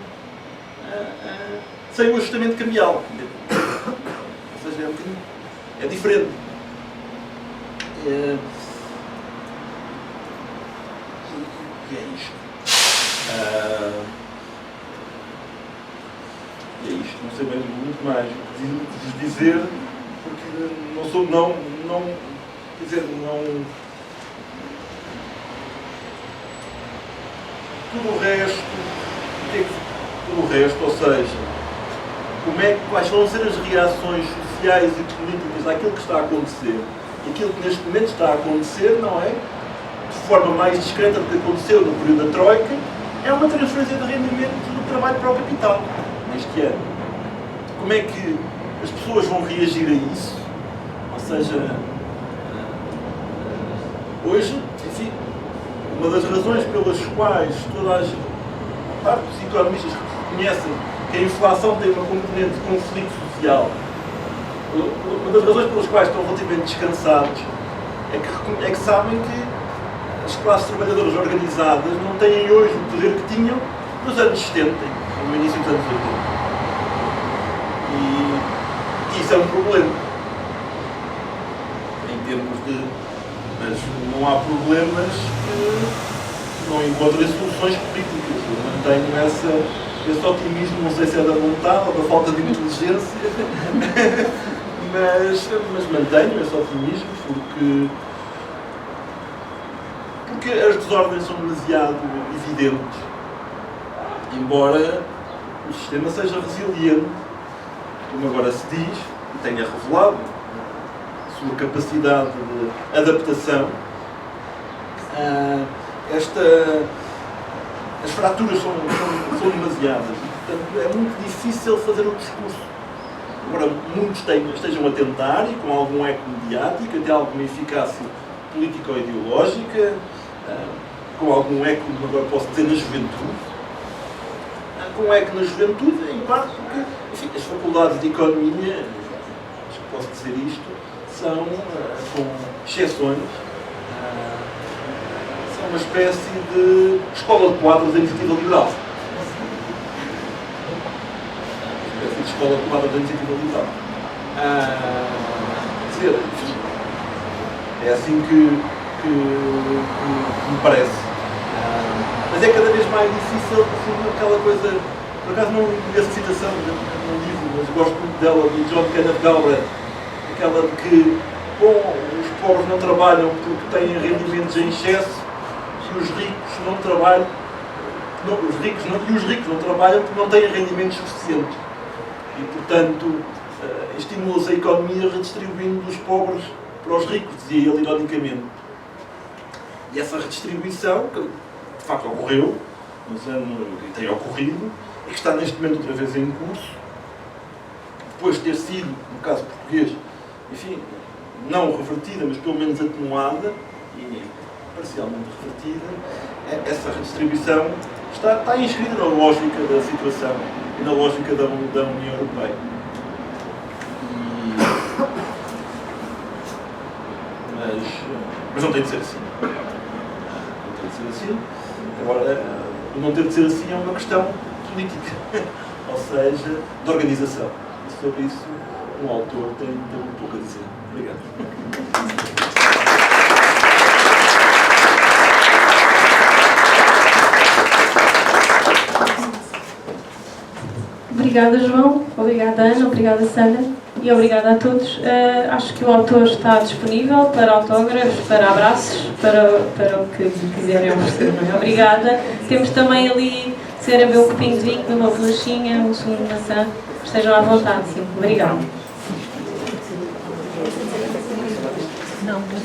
sem o ajustamento cambial. Ou seja, é diferente. E é isto. E é isto. Não sei bem muito mais vos dizer, porque quer dizer, tudo o resto, ou seja, quais vão ser as reações sociais e políticas àquilo que está a acontecer, e aquilo que neste momento está a acontecer, não é? De forma mais discreta do que aconteceu no período da Troika, é uma transferência de rendimentos do trabalho para o capital, neste ano. Como é que as pessoas vão reagir a isso? Ou seja, hoje, enfim, uma das razões pelas quais parte dos economistas reconhecem que a inflação tem uma componente de conflito social, uma das razões pelas quais estão relativamente descansados é que sabem que as classes trabalhadoras organizadas não têm hoje o poder que tinham nos anos 70, no início dos anos 80. E isso é um problema. Em termos de... Mas não há problemas que não encontrem soluções políticas. Eu mantenho esse otimismo, não sei se é da vontade ou da falta de inteligência, mas mantenho esse otimismo porque as desordens são demasiado evidentes, embora o sistema seja resiliente, como agora se diz, e tenha revelado a sua capacidade de adaptação. As fraturas são demasiadas e, portanto, é muito difícil fazer o discurso. Agora, muitos estejam a tentar, e com algum eco mediático, até alguma eficácia política ou ideológica, com algum eco, agora posso dizer, na juventude. Com eco na juventude, em parte porque, enfim, as faculdades de economia, acho que posso dizer isto, são, com exceções, são uma espécie de escola de quadros da iniciativa liberal. de escola tomada da iniciativa liberal. Quer dizer, enfim, é assim que me parece. Mas é cada vez mais difícil, assim, aquela coisa. Por acaso não li essa citação no livro, mas gosto muito dela, do John Kenneth Galbraith, aquela de que, bom, os pobres não trabalham porque têm rendimentos em excesso e os ricos não trabalham, os ricos não trabalham porque não têm rendimentos suficientes. E, portanto, estimula-se a economia redistribuindo dos pobres para os ricos, dizia ele ironicamente. E essa redistribuição, que de facto ocorreu, e tem ocorrido, e que está neste momento outra vez em curso, depois de ter sido, no caso português, enfim, não revertida, mas pelo menos atenuada e parcialmente revertida, essa redistribuição está inscrita na lógica da situação e na lógica da União Europeia. Mas não tem de ser assim. Não tem de ser assim. Agora, o não ter de ser assim é uma questão política, ou seja, de organização. E sobre isso, um autor tem um pouco a dizer. Obrigado. Obrigada, João. Obrigada, Ana. Obrigada, Sandra. E obrigada a todos. Acho que o autor está disponível para autógrafos, para abraços, para o que quiserem oferecer. Não é? Obrigada. Temos também ali, se querem ver um copinho de vinho, uma bolachinha, um sumo de maçã. Estejam à vontade, sim. Obrigada. Não, mas